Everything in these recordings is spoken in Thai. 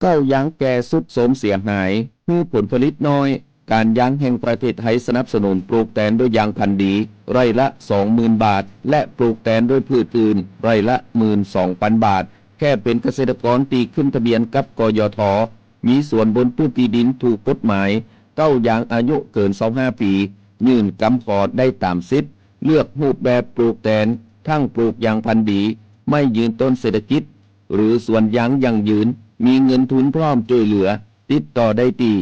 เก้ายางแก่สุดโทรมเสียหายมีผลผลิตน้อยการยางแห่งประเทศไทยสนับสนุนปลูกแตนด้วยยางพันธุ์ดีไร่ละ 20,000 บาทและปลูกแตนด้วยพืชอื่นไร่ละ 12,000 บาทแค่เป็นเกษตรกรตีขึ้นทะเบียนกับกยท.มีส่วนบนพื้นที่ดินถูกกฎหมายเก้ายางอายุเกิน25ปียื่นกำขอได้ตามสิทธิ์เลือกรูปแบบปลูกแตนทั้งปลูกยางพันธุ์ดีไม่ยืนต้นเศรษฐกิจหรือสวนยางยั่งยืนมีเงินทุนพร้อมช่วยเหลือติดต่อได้ที่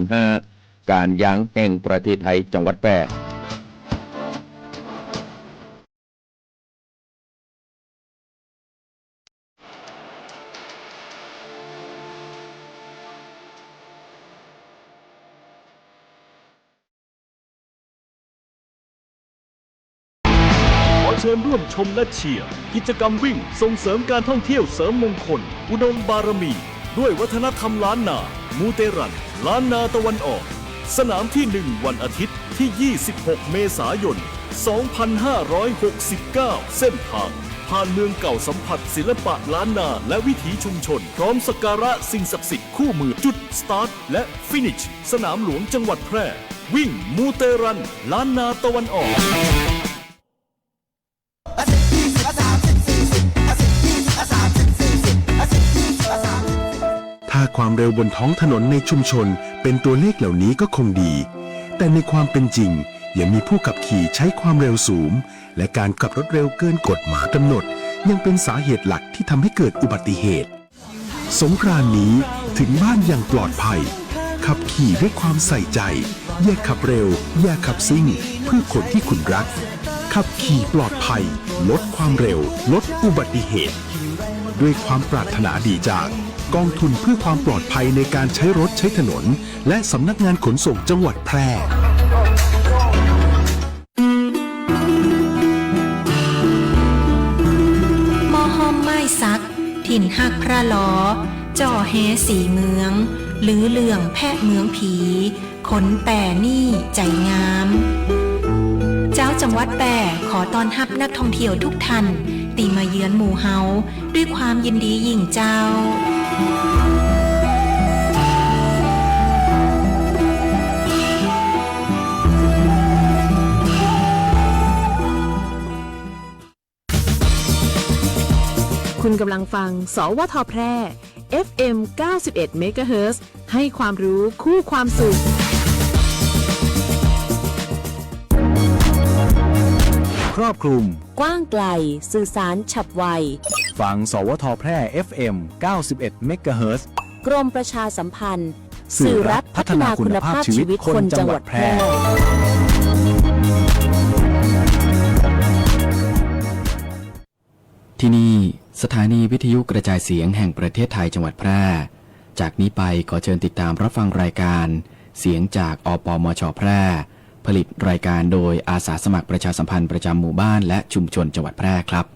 054-069-605การยางแห่งประเทศไทยจังหวัดแพร่เชิญร่วมชมและเชียร์กิจกรรมวิ่งส่งเสริมการท่องเที่ยวเสริมมงคลอุดมบารมีด้วยวัฒนธรรมล้านนามูเตรันล้านนาตะวันออกสนามที่ 1 วันอาทิตย์ที่ 26 เมษายน 2569 เส้นทางผ่านเมืองเก่าสัมผัสศิลปะล้านนาและวิถีชุมชนพร้อมสักการะสิ่งศักดิ์สิทธิ์คู่มือจุดสตาร์ทและฟินิชสนามหลวงจังหวัดแพร่วิ่งมูเตรันล้านนาตะวันออกถ้าความเร็วบนท้องถนนในชุมชนเป็นตัวเลขเหล่านี้ก็คงดีแต่ในความเป็นจริงยังมีผู้ขับขี่ใช้ความเร็วสูงและการขับรถเร็วเกินกฎหมายกำหนดยังเป็นสาเหตุหลักที่ทำให้เกิดอุบัติเหตุสงกรานต์นี้ถึงบ้านอย่างปลอดภัยขับขี่ด้วยความใส่ใจอย่าขับเร็วอย่าขับซิ่งเพื่อคนที่คุณรักขับขี่ปลอดภัยลดความเร็วลดอุบัติเหตุด้วยความปรารถนาดีจากกองทุนเพื่อความปลอดภัยในการใช้รถใช้ถนนและสำนักงานขนส่งจังหวัดแพร่มอห้อมไม้ซักถิ่นหักพระล้อจ่อแฮสีเมืองหรือเลื่องแพะเมืองผีขนแป่นี่ใจงามเจ้าจังหวัดแพร่ขอต้อนรับนักท่องเที่ยวทุกท่านตีมาเยือนหมู่เฮาด้วยความยินดียิ่งเจ้าคุณกำลังฟังสวท.แพร่ FM 91 เมกะเฮิรตซ์ให้ความรู้คู่ความสุขครอบคลุมกว้างไกลสื่อสารฉับไวฟังสวท.แพร่ FM 91 เมกะเฮิรตซ์ กรมประชาสัมพันธ์สื่อรัฐพัฒนาคุณภาพชีวิตคนจังหวัดแพร่ที่นี่สถานีวิทยุกระจายเสียงแห่งประเทศไทยจังหวัดแพร่จากนี้ไปขอเชิญติดตามรับฟังรายการเสียงจากอปมช.แพร่ผลิตรายการโดยอาสาสมัครประชาสัมพันธ์ประจำหมู่บ้านและชุมชนจังหวัดแพร่ครับ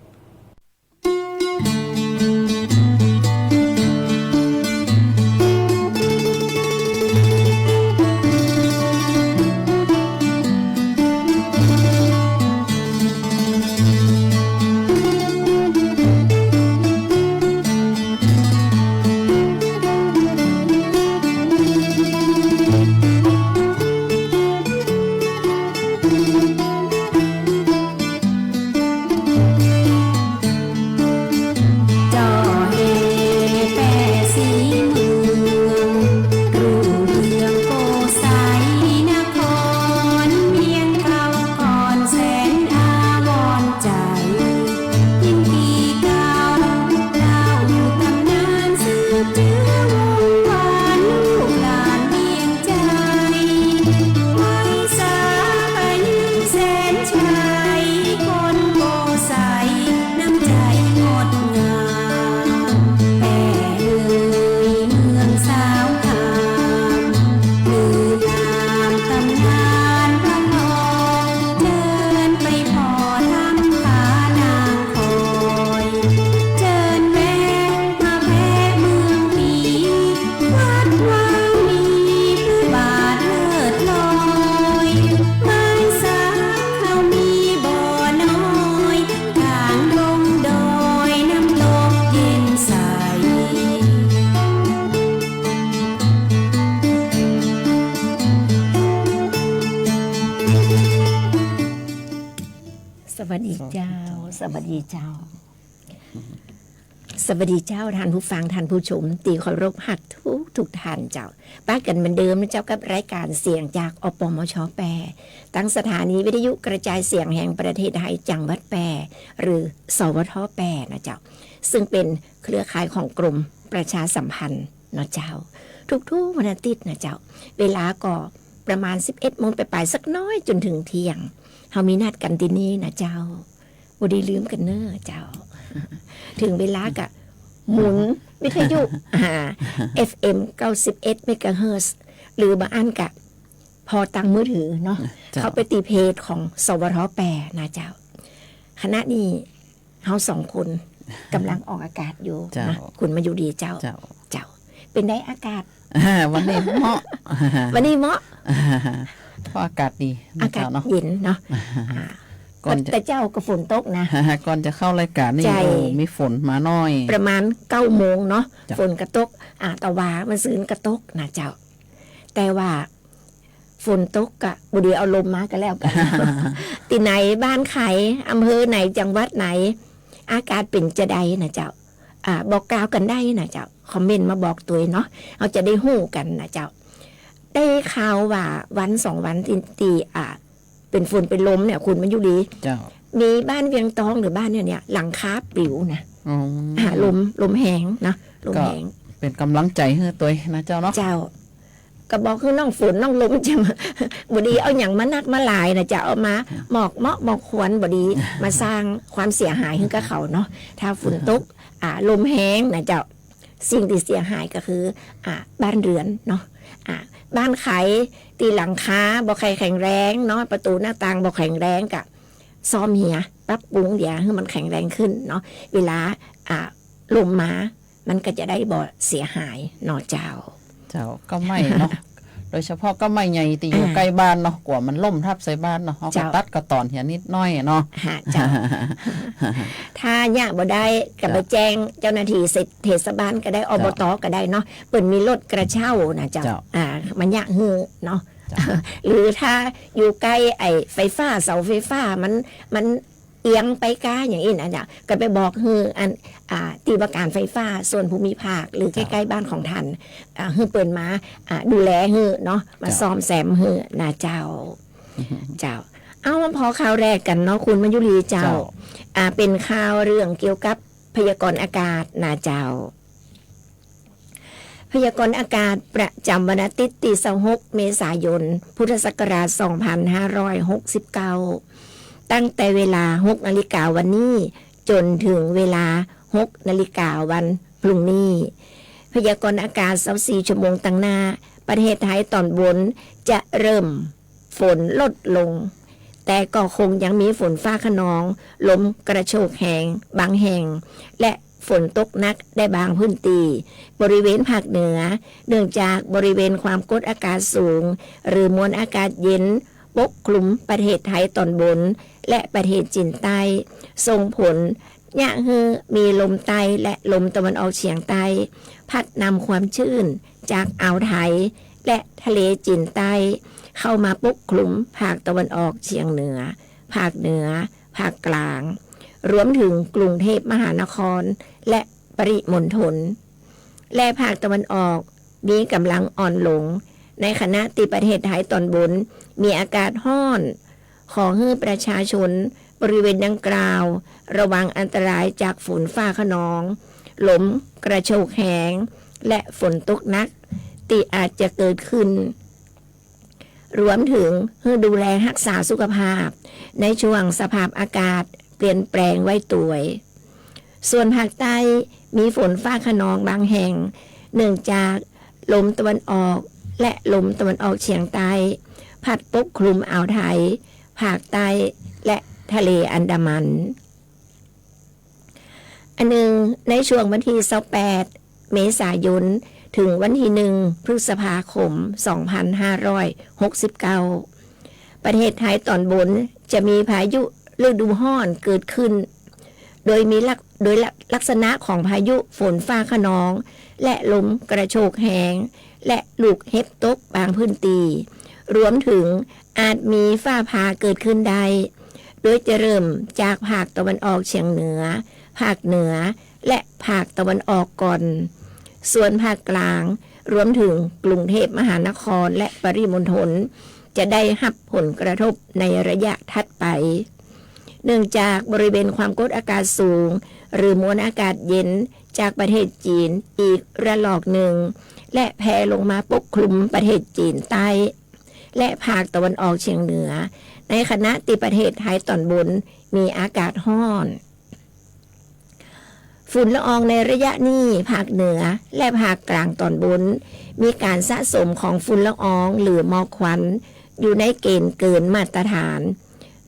วัสดีเจ้า สวัสดีเจ้า สวัสดีเจ้าท่านผู้ฟังท่านผู้ชมตีเคารพหักทุกท่านเจ้าป้ากันเหมือนเดิมนะเจ้ากับรายการเสียงจากอปมช.แปรตั้งสถานีวิทยุกระจายเสียงแห่งประเทศไทยจังหวัดแปรหรือสวท.แปรนะเจ้าซึ่งเป็นเครือข่ายของกรมประชาสัมพันธ์นะเจ้าทุกวันอาทิตย์นะเจ้าเวลาก็ประมาณ 11 โมงไปสักน้อยจนถึงเที่ยงเฮามีนัดกันที่นี่นะเจ้าบ่ได้ลืมกันเน้อเจ้าถึงเวลากะหมุนวิทยุ FM 91 เมกะเฮิรตซ์หรือบางอันกะพอตั้งมือถือเนาะเขาไปตีเพจของสวท.แปรนะเจ้าขณะนี้เฮาสองคนกำลังออกอากาศอยู่นะคุณมาอยู่ดีเจ้าเป็นได้อากาศวันนี้เหมาะ วันนี้เหมาะเพราะอากาศดีอากาศเย็นเนาะแต่เจ้าก็ฝนตกนะก่อนจะเข้ารายการนี่มีฝนมาน้อยประมาณ 9 โมงเนาะฝนกระตกตะวามันซื้นกระตกนะเจ้าแต่ว่าฝนตกกะบุดีเอาลมมาก็แล้วกันที่ไหนบ้านใครอำเภอไหนจังหวัดไหนอากาศเป็นจะใดนะเจ้าบอกกล่าวกันได้นะเจ้าคอมเมนต์มาบอกตัวเนาะเราจะได้ฮู้กันนะเจ้าได้ข่าวว่าวัน2 วันตีเป็นฝนเป็นลมเนี่ยคุณมันอยู่ดีมีบ้านเวียงตองหรือบ้านเนี่ยหลังคาปลิวนะลมแห้งนะลมแห้งเป็นกำลังใจให้ตัวนะเจ้าเนาะเจ้าก็บอกคือน้องฝนน้องลมจะบดีเอาอย่างมานักมาหลายนะจะเอามาหมอกเมาะหมอกควันบดีมาสร้างความเสียหายให้กับเขาเนาะถ้าฝนตกลมแห้งนะเจ้าสิ่งที่เสียหายก็คือบ้านเรือนเนาะบ้านไขตีหลังคาบ่ใครแข็งแรงเนาะประตูหน้าต่างบ่แข็งแรงกับซ่อมเหียปรับปรุงเดี๋ยวให้มันแข็งแรงขึ้นเนาะเวลาลมมามันก็จะได้บ่เสียหายเนาะเจ้าก็ไม่เนาะโดยเฉพาะก็ไม่ใหญ่ตีอยู่ใกล้บ้านเนาะกว่ามันล่มทับใส่บ้านเนาะเอากระตัดกระตอนเหียนิดน้อยเนาะถ้าอยากบ่ได้กับไปแจ้งเจ้าหน้าที่เทศบาลก็ได้อบตก็ได้เนาะเปิดมีรถกระเช้านะเจ้ามันยากฮือเนาะหรือถ้าอยู่ใกล้ไอ้ไฟฟ้าเสาไฟฟ้ามันเอียงไปก้าอย่างนี้นะจ๊ะก็ไปบอกฮือตีประการไฟฟ้าส่วนภูมิภาคหรือใกล้ๆบ้านของท่านฮือเปิดมาดูแลฮือเนาะมาซ่อมแซมฮือนะเจ้าเอามาพอข่าวแรกกันเนาะคุณมายุรีเจ้าเป็นข่าวเรื่องเกี่ยวกับพยากรณ์อากาศนะเจ้าพยากรณ์อากาศประจำวันอาทิตย์ที่26 เมษายนพุทธศักราช 2569ตั้งแต่เวลา 6 นาฬิกาวันนี้จนถึงเวลา 6 นาฬิกาวันพรุ่งนี้พยากรณ์อากาศ24 ชั่วโมงตั้งหน้าประเทศไทยตอนบนจะเริ่มฝนลดลงแต่ก็คงยังมีฝนฟ้าคะนองลมกระโชกแห้งบางแห่งและฝนตกหนักได้บางพื้นที่บริเวณภาคเหนือเนื่องจากบริเวณความกดอากาศสูงหรือมวลอากาศเย็นปกคลุมประเทศไทยตอนบนและประเทศจีนใต้ส่งผลยะฮือมีลมใต้และลมตะวันออกเฉียงใต้พัดนำความชื้นจากอ่าวไทยและทะเลจีนใต้เข้ามาปกคลุมภาคตะวันออกเฉียงเหนือภาคเหนือภาคกลางรวมถึงกรุงเทพมหานครและปริมณฑลและภาคตะวันออกมีกำลังอ่อนลงในขณะที่ประเทศไทยตอนบนมีอากาศร้อนขอให้ประชาชนบริเวณดังกล่าวระวังอันตรายจากฝนฟ้าคะนองลมกระโชกแห้งและฝนตกหนักที่อาจจะเกิดขึ้นรวมถึงให้ดูแลรักษาสุขภาพในช่วงสภาพอากาศเปลี่ยนแปลงไว้ตัวส่วนภาคใต้มีฝนฟ้าคะนองบางแห่งเนื่องจากลมตะวันออกและลมตะวันออกเฉียงใต้พัดปกคลุมอ่าวไทยภาคใต้และทะเลอันดามันอันหนึ่งในช่วงวันที่28 เมษายนถึงวันที่1 พฤษภาคม 2569ประเทศไทยตอนบนจะมีพายุฤดูร้อนเกิดขึ้นโดยลักษณะของพายุฝนฟ้าคะนองและลมกระโชกแห้งและลูกเห็บตกบางพื้นที่รวมถึงอาจมีฟ้าผ่าเกิดขึ้นได้ โดยจะเริ่มจากภาคตะวันออกเฉียงเหนือภาคเหนือและภาคตะวันออกก่อนส่วนภาคกลางรวมถึงกรุงเทพมหานครและปริมณฑลจะได้รับผลกระทบในระยะถัดไปเนื่องจากบริเวณความกดอากาศสูงหรือมวลอากาศเย็นจากประเทศจีนอีกระลอกหนึ่งและแผ่ลงมาปกคลุมประเทศจีนใต้และภาคตะวันออกเฉียงเหนือในขณะที่ประเทศไทยตอนบนมีอากาศร้อนฝุ่นละอองในระยะนี้ภาคเหนือและภาคกลางตอนบนมีการสะสมของฝุ่นละอองหรือหมอกควันอยู่ในเกณฑ์เกินมาตรฐาน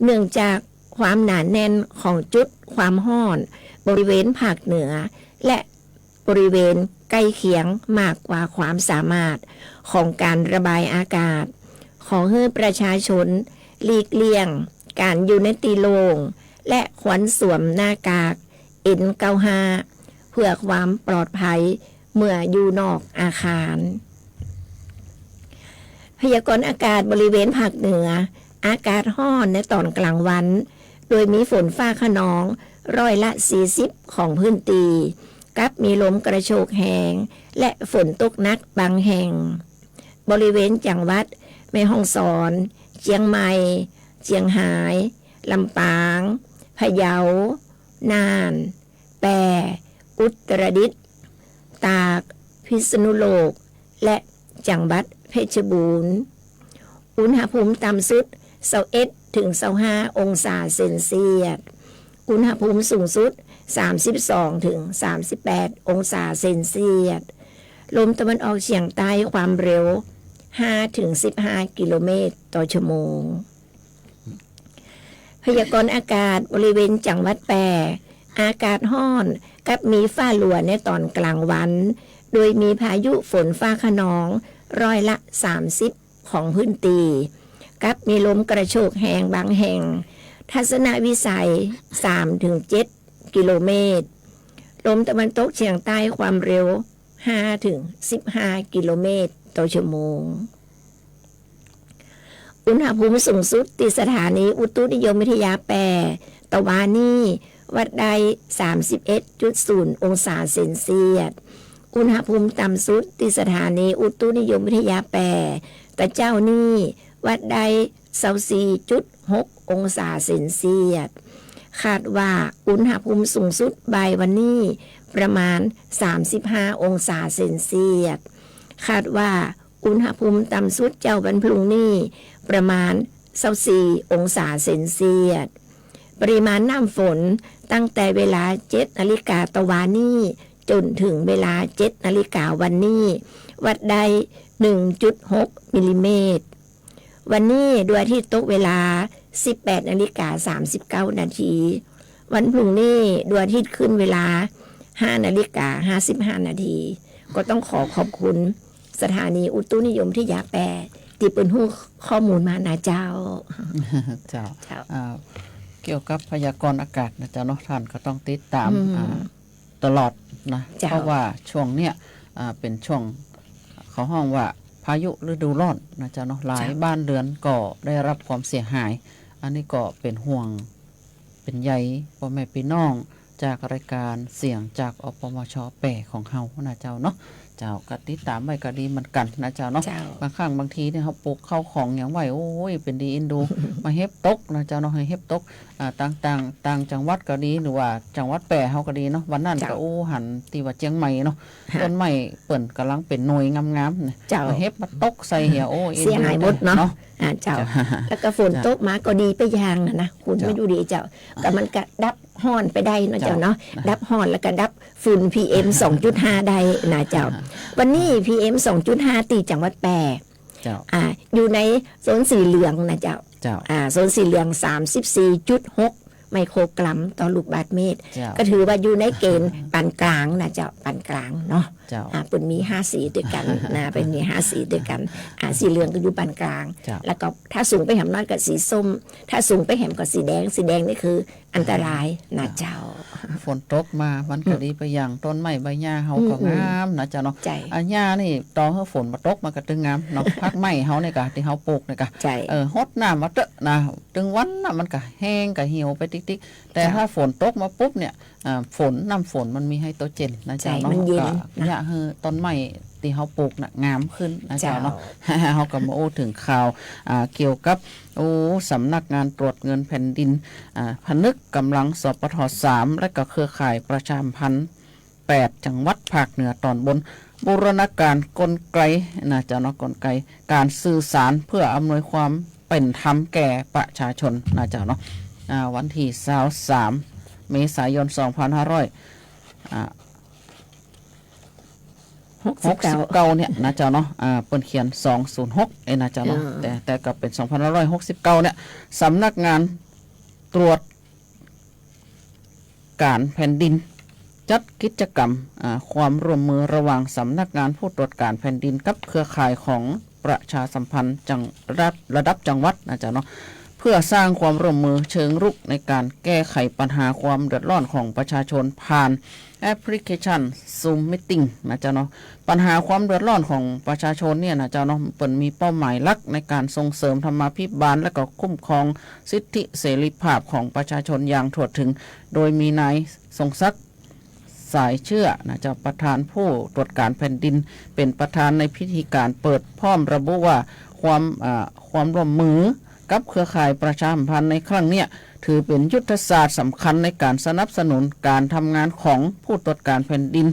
เนื่องจากความหนาแน่นของจุดความร้อนบริเวณภาคเหนือและบริเวณใกล้เคียงมากกว่าความสามารถของการระบายอากาศขอให้ประชาชนหลีกเลี่ยงการอยู่ในที่โล่งและควรสวมหน้ากาก N95 เพื่อความปลอดภัยเมื่ออยู่นอกอาคารพยากรณ์อากาศบริเวณภาคเหนืออากาศร้อนในตอนกลางวันโดยมีฝนฟ้าคะนองร้อยละ40ของพื้นที่กับมีลมกระโชกแห้งและฝนตกหนักบางแห่งบริเวณจังหวัดแม่ฮ่องสอนเชียงใหม่เชียงรายลำปางพะเยาน่านแปร่อุตรดิตถ์ตากพิษณุโลกและจังหวัดเพชรบูรณ์อุณหภูมิต่ำสุด21ถึง25องศาเซนเซียสอุณหภูมิสูงสุด32ถึง38องศาเซนเซียสลมตะวันออกเฉียงใต้ความเร็ว5ถึง15กิโลเมตรต่อชั่วโมงพยากรณ์อากาศบริเวณจังหวัดแปร่อากาศร้อนกับมีฟ้าหลัวในตอนกลางวันโดยมีพายุฝนฟ้าคะนองร้อยละ30ของพื้นที่กับมีลมกระโชกแห้งบางแห่งทัศนวิสัย 3-7 กิโลเมตรลมตะวันตกเฉียงใต้ความเร็ว 5-15 กิโลเมตรต่อชั่วโมงอุณหภูมิสูงสุดที่สถานีอุตุนิยมวิทยาแปรตะวานี่วัดได้ 31.0 องศาเซนเซียสอุณหภูมิต่ำสุดที่สถานีอุตุนิยมวิทยาแปรตะเจ้านี่วัดได้ 24.6 องศาเซนเซียสคาดว่าอุณหภูมิสูงสุดบ่ายวันนี้ประมาณ35องศาเซนเซียสคาดว่าอุณหภูมิต่ำสุดเจ้าวันพรุ่งนี้ประมาณ24องศาเซนเซียสปริมาณน้ำฝนตั้งแต่เวลา 7 นาฬิกาตะวานี่จนถึงเวลา 7 นาฬิกาวันนี้วัดได้ 1.6 มิลลิเมตรวันนี้ดวงอาทิตย์ตกเวลา 18 นาฬิกา 39 นาทีวันพรุ่งนี้ดวงอาทิตย์ขึ้นเวลา 5 นาฬิกา 55 นาทีก็ต้องขอบคุณสถานีอุตุนิยมวิทยาแปรที่เป็นผู้ข้อมูลมานะเจ้า เจ้าเกี่ยวกับพยากรณ์อากาศนะเจ้าเนาะท่านก็ต้องติดตามตลอดนะเพราะว่าช่วงเนี้ยเป็นช่วงเขาห้องว่าพายุฤดูร้อนนะเจ้าเนาะหลายบ้านเรือนก็ได้รับความเสียหายอันนี้ก็เป็นห่วงเป็นใยพ่อแม่พี่น้องจากรายการเสียงจากอปมช.แปรของเฮานะเจ้าเนาะเจ้าก็ติดตามไว้ก็ดีเหมือนกันนะเจ้าเนาะบางครั้งบางทีเนี่ยเขาปลูกข้าวของอย่างไว้โอ้ยเป็นดีอินดู มาเฮ็บตกนะเจ้าเนาะให้เฮ็บตกต่างจังหวัดก็ดีหรือว่าจังหวัดแปรเฮาก็ดีเนาะวันนั้นก็หันที่ว่าเชียงใหม่เนาะต้นไม้เปิ้นกำลังเป็นหน่วยงามๆนะมาเฮ็บมาตกใส่เหี่ยโอ้ยเสียหายหมดเนาะเจ้าแล้วก็ฝนตกมาก็ดีไปอย่างนะคุณไม่ดูดีเจ้าแต่มันก็ดับฮ้อนไปได้นะเจ้าเนาะดับฮ้อนแล้วก็ดับฝุ่น PM 2.5 ได้นะเจ้าวันนี้ PM 2.5 ตีจังหวัดแปรอยู่ในโซนสีเหลืองนะเจ้าโซนสีเหลือง 34.6 ไมโครกรัมต่อลูกบาศก์เมตรก็ถือว่าอยู่ในเกณฑ์ปานกลางนะเจ้าปานกลางเนาะเป็นมี5สีด้วยกันนะเป็นมี5สีด้วยกันสีเหลืองก็อยู่ปานกลางแล้วก็ถ้าสูงไปแหมน้อยก็สีส้มถ้าสูงไปแหมก็สีแดงนี่คือ อันตรายนะเจ้าฝนตกมามันก็ดีไปอย่างต้นไม้ใบหญ้าเฮาก็งามนะเจ้าเนาะหญ้านี่ตอนเฮาฝนมาตกมันก็ตึงงามเนาะพักไม้เฮานี่ก็ที่เฮาปลูกนี่ก็ฮดน้ำมาเตอะนะตึงวันน่ะมันก็แห้งก็เหี่ยวไปติ๊กๆแต่ถ้าฝนตกมาปุ๊บเนี่ยน้ำฝนมันมีไฮโดรเจนนะเจ้าเนาะก็หญ้าต้นไม้ที่เฮาปลูกน่ะงามขึ้นนะเจ้าเนาะเฮาก็มาโอ้ถึงข่าวเกี่ยวกับสำนักงานตรวจเงินแผ่นดินพนึกกำลังสปท3และก็เครือข่ายประชาสัมพันธ์8จังหวัดภาคเหนือตอนบนบูรณาการกลไกนะเจ้าเนาะกลไกการสื่อสารเพื่ออำนวยความเป็นธรรมแก่ประชาชนนะเจ้าเนาะวันที่23เมษายน69เนี่ยนะเจ้าเนาะเปิ้นเขียน206นะเจ้าเนาะแต่ก็เป็น2569เนี่ยสำนักงานตรวจการแผ่นดินจัดกิจกรรมความร่วมมือระหว่างสำนักงานผู้ตรวจการแผ่นดินกับเครือข่ายของประชาสัมพันธ์ระดับจังหวัดนะเจ้าเนาะเพื่อสร้างความร่วมมือเชิงรุกในการแก้ไขปัญหาความเดือดร้อนของประชาชนผ่านแอปพลิเคชัน Zoom Meeting นะเจ้าเนาะปัญหาความเดือดร้อนของประชาชนเนี่ยนะเจ้าเนาะเปิ่นมีเป้าหมายหลักในการส่งเสริมธรรมาภิบาลและก็คุ้มครองสิทธิเสรีภาพของประชาชนอย่างทั่วถึงโดยมีนายทรงศักดิ์สายเชื่อนะเจ้าประธานผู้ตรวจการแผ่นดินเป็นประธานในพิธีการเปิดพร้อมระบุว่าความร่วมมือกับเครือข่ายประชาสัมพันธ์ในครั้งเนี้ยถือเป็นยุทธศาสตร์สำคัญในการสนับสนุนการทำงานของผู้ตรวจการแผ่นดิน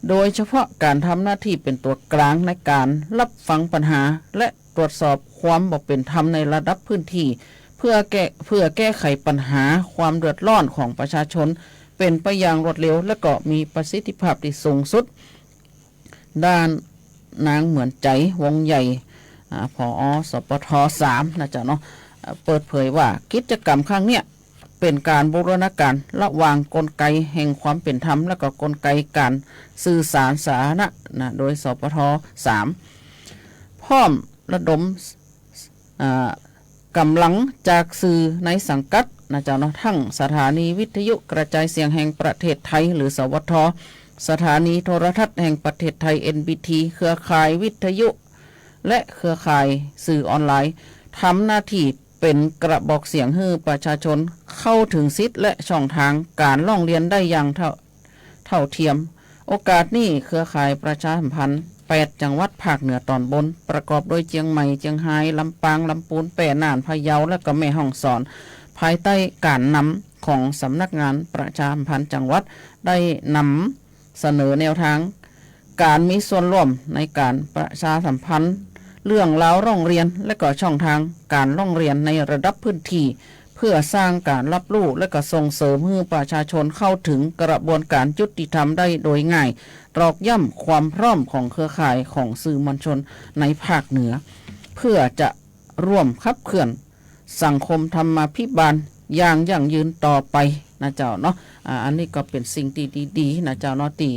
โดยเฉพาะการทำหน้าที่เป็นตัวกลางในการรับฟังปัญหาและตรวจสอบความบ่เป็นธรรมในระดับพื้นที่เพื่อแก้ไขปัญหาความเดือดร้อนของประชาชนเป็นไปอย่างรวดเร็วและก็มีประสิทธิภาพที่สูงสุดด้านนางเหมือนใจวงใหญ่ผอ.สปท3นะจ๊ะเนาะเปิดเผยว่ากิจกรรมครั้งเนี้ยเป็นการบูรณาการระหว่างกลไกแห่งความเป็นธรรมและก็กลไกการสื่อสารสาธารณะนะโดยสปท3พร้อมระดมกำลังจากสื่อในสังกัดนะจ๊ะเนาะทั้งสถานีวิทยุกระจายเสียงแห่งประเทศไทยหรือสวท.สถานีโทรทัศน์แห่งประเทศไทย NBT เครือข่ายวิทยุและเครือข่ายสื่อออนไลน์ทำหน้าที่เป็นกระบอกเสียงให้ประชาชนเข้าถึงสิทธิและช่องทางการร้องเรียนได้อย่างเท่าเทียมโอกาสนี้เครือข่ายประชาสัมพันธ์8จังหวัดภาคเหนือตอนบนประกอบด้วยเชียงใหม่เชียงรายลำปางลำพูนแปร่น่านพะเยาและก็แม่ฮ่องสอนภายใต้การนำของสำนักงานประชาสัมพันธ์จังหวัดได้นำเสนอแนวทางการมีส่วนร่วมในการประชาสัมพันธ์เรื่องราวร้องเรียนและก็ช่องทางการร้องเรียนในระดับพื้นที่เพื่อสร้างการรับรู้และก็ส่งเสริมให้ประชาชนเข้าถึงกระบวนการยุติธรรมได้โดยง่ายตอกย้ำความพร้อมของเครือข่ายของสื่อมวลชนในภาคเหนือเพื่อจะร่วมขับเคลื่อนสังคมธรรมาภิบาลอย่างยั่งยืนต่อไปนะเจ้าเนาะอันนี้ก็เป็นสิ่งดีๆนะเจ้าเนาะที่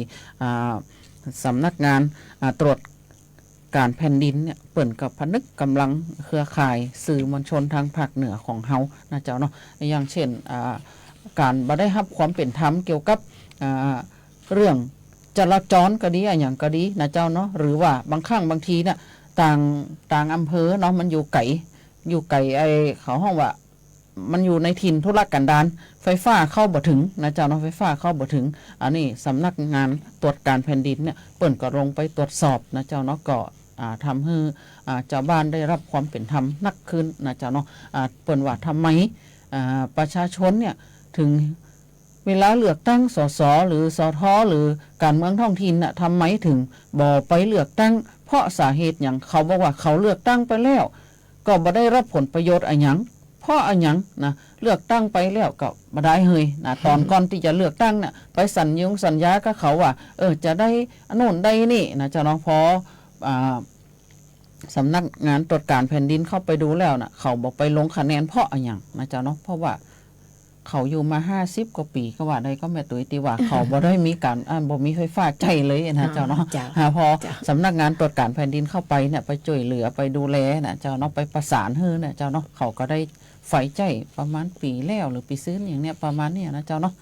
สำนักงานตรวจการแผ่นดินเนี่ยเปิ่นกับพนึกกำลังเครือข่ายสื่อมวลชนทางภาคเหนือของเฮานะเจ้าเนาะอย่างเช่นการบ่ได้รับความเป็นธรรมเกี่ยวกับเรื่องจราจรก็ดีอย่างก็ดีนะเจ้าเนาะหรือว่าบางครั้งบางทีเนี่ยต่างอำเภอเนาะมันอยู่ไกลไอ้เขาห้องว่ามันอยู่ในถิ่นธุรกันดารไฟฟ้าเข้าบ่ถึงนะเจ้าเนาะไฟฟ้าเข้าบ่ถึงอันนี้สำนักงานตรวจการแผ่นดินเนี่ยเปิ่นก็ลงไปตรวจสอบนะเจ้าเนาะก็ทำให้เจ้าบ้านได้รับความเป็นธรรมนักขึ้นนะเจ้าเนาะเปิ่นว่าทำไมประชาชนเนี่ยถึงเวลาเลือกตั้งสสหรือสทหรือการเมืองท้องถิ่นน่ะทำไมถึงบ่ไปเลือกตั้งเพราะสาเหตุอย่างเขาบอกว่าเขาเลือกตั้งไปแล้วก็บ่ได้รับผลประโยชน์อะไรหยังเพราะอันหยังนะเลือกตั้งไปแล้วก็บ่ได้เฮยนะตอนก่อนที่จะเลือกตั้งเนี่ยไปสัญญากับเขาว่าจะได้อันโน่นได้นี่นะเจ้าน้องพอสำนักงานตรวจการแผ่นดินเข้าไปดูแล้วนะเขาบอกไปลงคะแนนเพราะอันหยังนะเจ้าเนาะเพราะว่า เขาอยู่มา50กว่าปีก็ว่าได้ก็แม่ตุ้ยตีว่าเขาบ่ได้มีการบ่มีไฟฟ้าใจเลยนะเจ้าเนาะพอสำนักงานตรวจการแผ่นดินเข้าไปเนี่ยไปช่วยเหลือไปดูแลนะเจ้าเนาะไปประสานให้เนี่ยเจ้าเนาะเขาก็ได้ไฟใจประมาณปีแล้วหรือปีซื้ออย่างเนี้ยประมาณเนี้ยนะเจ้าเนาะ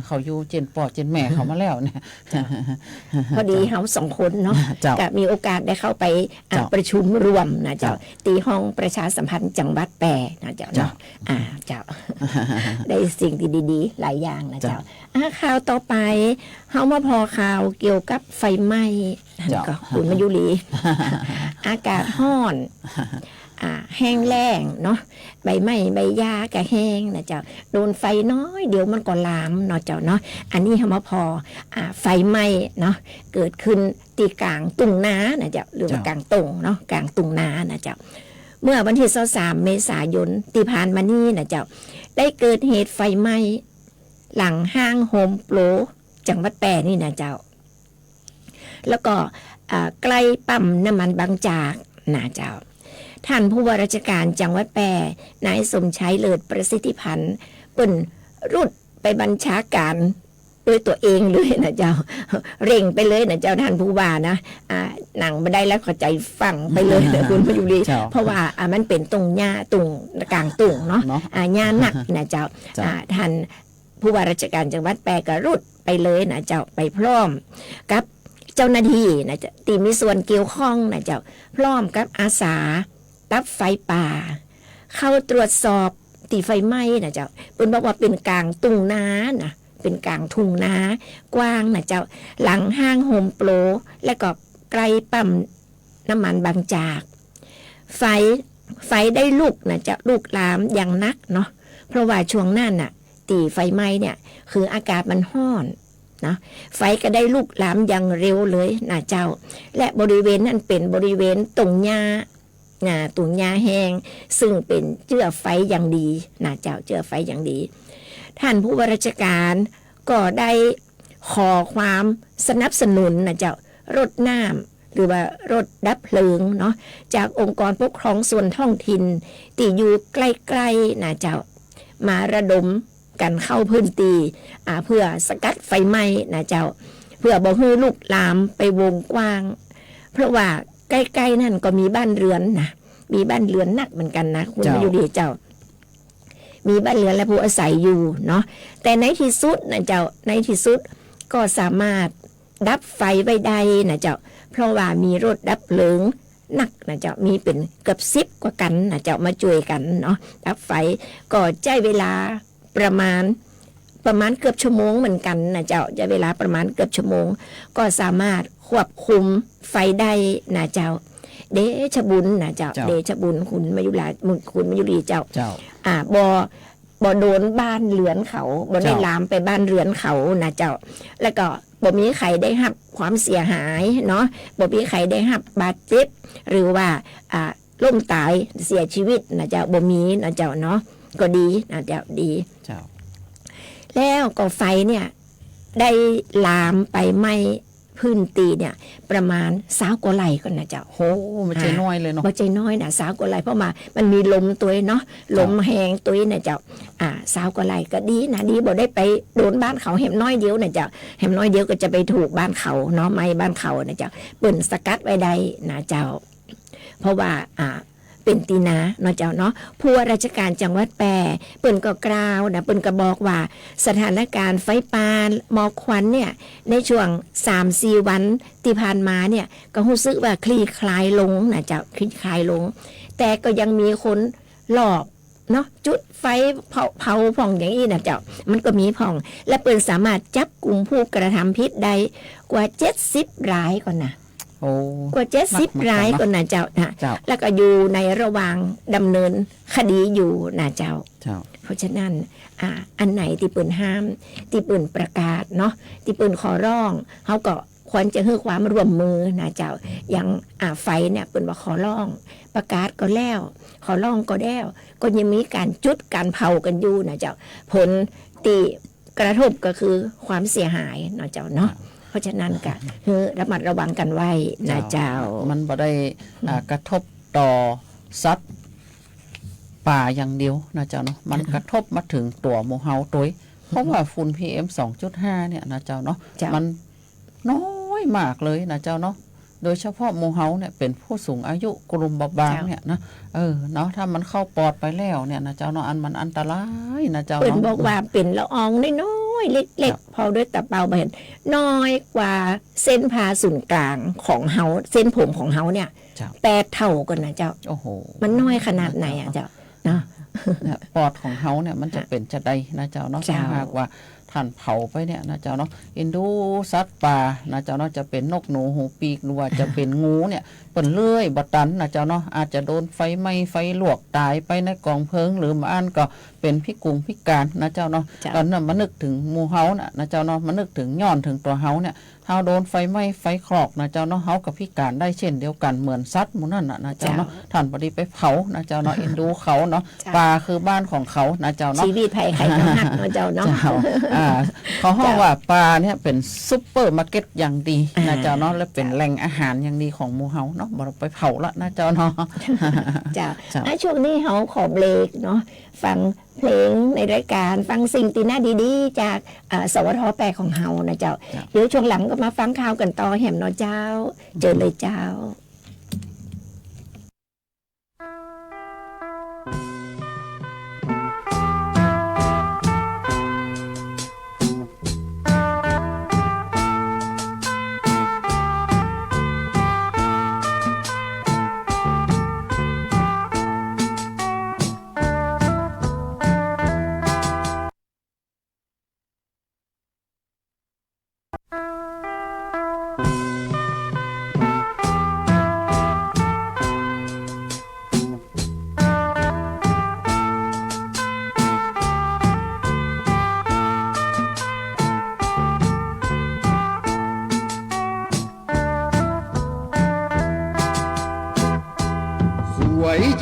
เขาอยู่เจนปอเจนแม่เขามาแล้วเนี่ยพอดีเฮา2คนเนาะก็มีโอกาสได้เข้าไปประชุมรวมนะเจ้าตีห้องประชาสัมพันธ์จังหวัดแปรนะเจ้าเนาะเจ้าได้สิ่งที่ดีๆหลายอย่างนะเจ้าข่าวต่อไปเฮามาพอข่าวเกี่ยวกับไฟไหม้ก็คุณมายุรีอากาศร้อนแห้งแล้งเนาะใบไม้ใบหญ้าก็แห้งนะเจ้าโดนไฟน้อยเดี๋ยวมันก็ลามเนาะเจ้าเนาะอันนี้เฮามาพอไฟไหม้เนาะเกิดขึ้นที่กลางตุ่งนานะเจ้าหรือว่ากลางตุ่งเนาะกลางตุ่งนานะเจ้าเมื่อวันที่23เมษายนที่ผ่านมานี้นะเจ้าได้เกิดเหตุไฟไหม้หลังห้างโฮมโปรจังหวัดแปรนี่นะเจ้าแล้วก็ใกล้ปั๊มน้ำมันบางจากนะเจ้าท่านผู้ว่าราชการจังหวัดแปรนายสมชัยเลิศประสิทธิพันธ์ปุ่นรุดไปบัญชาการด้วยตัวเองเลยนะเจ้าเร่งไปเลยนะเจ้าท่านผู้ว่านะหนังไม่ได้แล้วขอใจฟังไปเลยนะคุณพยุรีเพราะว่ามันเป็นตรงหญ้าตรงกลางตุ่งเนาะหญ้าหนักนะเจ้าท่านผู้ว่าราชการจังหวัดแปรก็รุดไปเลยนะเจ้าไปพร้อมกับเจ้าหน้าที่นะเจ้าที่มีส่วนเกี่ยวข้องนะเจ้าพร้อมกับอาสาดับไฟป่าเข้าตรวจสอบตีไฟไหม้นะเจ้าเป็นบอกว่าเป็นกลางทุ่งนานะเป็นกลางทุ่งนากว้างนะเจ้าหลังห้างโฮมโปรและก็ใกล้ปั๊มน้ำมันบางจากไฟได้ลุกนะเจ้าลุกลามอย่างนักเนาะเพราะว่าช่วงนั้นน่ะตีไฟไหม้เนี่ยคืออากาศมันร้อนนะไฟก็ได้ลุกลามอย่างเร็วเลยนะเจ้าและบริเวณนั้นเป็นบริเวณตรงหญ้าตุ่งหญ้าแห้งซึ่งเป็นเจือไฟอย่างดีนะเจ้าเจือไฟอย่างดีท่านผู้ว่าราชการก็ได้ขอความสนับสนุนนะเจ้ารถน้ำหรือว่ารถดับเพลิงเนาะจากองค์กรปกครองส่วนท้องถิ่นที่อยู่ใกล้ๆนะเจ้ามาระดมกันเข้าพื้นที่เพื่อสกัดไฟไหม้นะเจ้าเพื่อบ่ให้ลุกลามไปวงกว้างเพราะว่าใกล้ๆนั่นก็มีบ้านเรือนนะมีบ้านเรือนหนักเหมือนกันนะคุณอยู่ดีเจ้ามีบ้านเรือนและผู้อาศัยอยู่เนาะแต่ในที่สุดนะเจ้าในที่สุดก็สามารถดับไฟไว้ได้นะเจ้าเพราะว่ามีรถดับเพลิงหนักนะเจ้ามีเป็นเกือบ10กว่ากันนะเจ้ามาช่วยกันเนาะดับไฟก็ใช้เวลาประมาณเกือบชั่วโมงเหมือนกันนะเจ้าใช้เวลาประมาณเกือบชั่วโมงก็สามารถควบคุมไฟได้นะเจ้าเดชบุญนะเจ้าเดชบุญคุณมายุรีเจ้าบ่โดนบ้านเรือนเขาบ่ได้ลามไปบ้านเรือนเขานะเจ้าแล้วก็บ่มีใครได้รับความเสียหายเนาะบ่มีใครได้รับบาดเจ็บหรือว่าล้มตายเสียชีวิตนะเจ้าบ่มีนะเจ้าเนาะก็ดีนะเจ้าดีแล้วก็ไฟเนี่ยได้ลามไปไหม้พื้นตีเนี่ยประมาณ20 กว่าไร่ก่อนนะเจ้าโหมันใจน้อยเลยเนาะมันใจน้อยนะ20 กว่าไร่เพราะมันมีลมตัวเนาะลมแหงตัวนะเจ้า20 กว่าไร่ก็ดีนะดีบ่ได้ไปโดนบ้านเขาแหมน้อยเดียวนะเจ้าแหมน้อยเดียวก็จะไปถูกบ้านเขาเนาะไหม้บ้านเขานะเจ้าเปิ่นสกัดไว้ได้นะเจ้าเพราะว่าเป็นตีนาเนาะเจ้าเนาะผู้ว่าราชการจังหวัดแปรเปิ่นก็กล่าวนะเปิ่นก็บอกว่าสถานการณ์ไฟป่าหมอกควันเนี่ยในช่วง 3-4 วันที่ผ่านมาเนี่ยก็รู้สึกว่าคลี่คลายลงนะเจ้าคลี่คลายลงแต่ก็ยังมีคนหลอกเนาะจุดไฟเผาผ่องอย่างนี้นะเจ้ามันก็มีผ่องและเปิ่นสามารถจับกลุ่มผู้กระทำผิดได้กว่า70 รายก่อนนะกว่า70 รายก่อนนะเจ้านะแล้วก็อยู่ในระหว่างดำเนินคดีอยู่นะเจ้าเพราะฉะนั้นอันไหนที่เปิ่นห้ามที่เปิ่นประกาศเนาะที่เปิ่นขอร้องเขาก็ควรจะให้ความร่วมมือนะเจ้าอย่างไฟเนี่ยเปิ่นว่าขอร้องประกาศก็แล้วขอร้องก็แล้วก็ยังมีการจุดการเผากันอยู่นะเจ้าผลที่กระทบก็คือความเสียหายนะเจ้าเนาะเพราะฉะนั้นก็คือระมัดระวังกันไว้นะเจ้ามันบ่ได้กระทบต่อสัตว์ ป่าอย่างเดียวนะเจ้าเนาะมันกระทบมาถึงตัวหมู่เฮาตัวเพราะว่าฝุ่น PM 2.5 เนี่ยนะเจ้าเนาะมันน้อยมากเลยนะเจ้าเนาะโดยเฉพาะหมู่เฮาเนี่ยเป็นผู้สูงอายุกลุ่มบางเนี่ยนะเนาะถ้ามันเข้าปอดไปแล้วเนี่ยนะเจ้าเนาะมันอันตรายนะเจ้าเนาะเป็นบอกว่าเป็นละอองน้อยๆเล็กๆพอด้วยตาเปล่าเห็นน้อยกว่าเส้นผ่าศูนย์กลางของเฮาเส้นผมของเฮาเนี่ย8 เท่ากันนะเจ้าโอ้โหมันน้อยขนาดไหนอ่ะเจ้านะปอดของเฮาเนี่ยมันจะเป็นจะได้นะเจ้าเนาะถ้าหากว่าท่านเผาไปเนี่ยนะเจ้าเนาะอินดูสัตว์ป่านะเจ้าเนาะจะเป็นนกหนูหูปีกหรือว่าจะเป็นงูเนี่ยเปิ่นเลื่อยบัตันนะเจ้าเนาะอาจจะโดนไฟไหม้ไฟลวกตายไปในกองเพลิงหรือมาอันก็เป็นพิกงพิการนะเจ้าเนาะตอนนั้นมานึกถึงหมู่เฮานะเจ้าเนาะมานึกถึงย้อนถึงตัวเฮาเนี่ยเฮาโดนไฟไหม้ไฟคลอกนะเจ้าเนาะเฮากับพิการได้เช่นเดียวกันเหมือนสัตว์หมู่นั่นนะเจ้าเนาะท่านพอดีไปเผานะเจ้าเนาะอินดูเขาเนาะป่าคือบ้านของเขานะเจ้าเนาะชีวิตภัยใครก็หักนะเจ้าเนาะเขาห้องว่าปลาเนี่ยเป็นซุปเปอร์มาร์เก็ตอย่างดีนะเจ้าเนาะและเป็นแหล่งอาหารอย่างดีของหมู่เฮาเนาะบ่ไปเผาละนะเจ้าเนาะเจ้าช่วงนี้เฮาขอเบรกเนาะฟังเพลงในรายการฟังสิ่งตีน่าดีๆจากสวท8ของเฮานะเจ้าเดี๋ยวช่วงหลังก็มาฟังข่าวกันต่อแหมเนาะเจ้าเจอเลยเจ้า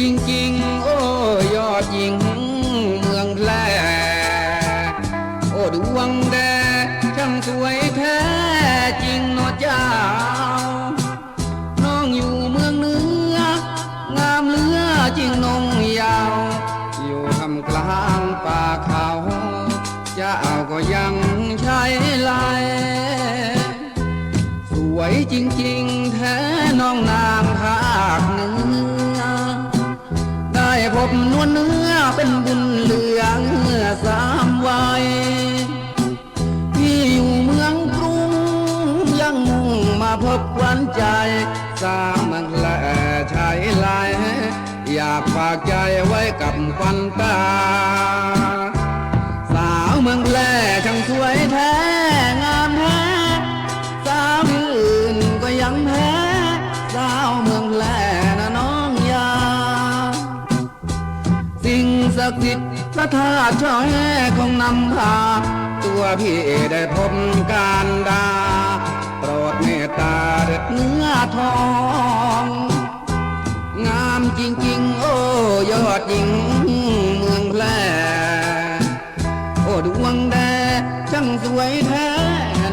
จริงๆโอ้ยอดหญิงเมืองแพร่โอ้ดวงแดช่างสวยแท้จริงเนาะเจ้าน้องอยู่เมืองเหนืองามเหลือจริงนงยาวอยู่ทำกลางป่าเขาเจ้าก็ยังใช้ลายสวยจริงๆแท้น้องนางภาคเหนือได้พบนวลเนื้อเป็นบุญเหลือง3 วัยที่อยู่เมืองกรุงยังมุ่งมาพบหวานใจสาวเมืองแหล่ชายลายอยากฝากใจไว้กับควันตาสาวเมืองแหล่ช่างสวยแท้งามแท้สาวอื่นก็ยังแพ้สาวเมืองแหล่นะน้องยาสิ่งศักดิ์สิทธิ์พระธาตุช่อแห่คงนำพาตัวพี่ได้พบการดาโปรดเมตตาเด็ดเนื้อทองงามจริงๆโอ้ยอดหญิงเมืองแพร่โอ้ดวงแดช่างสวยแท้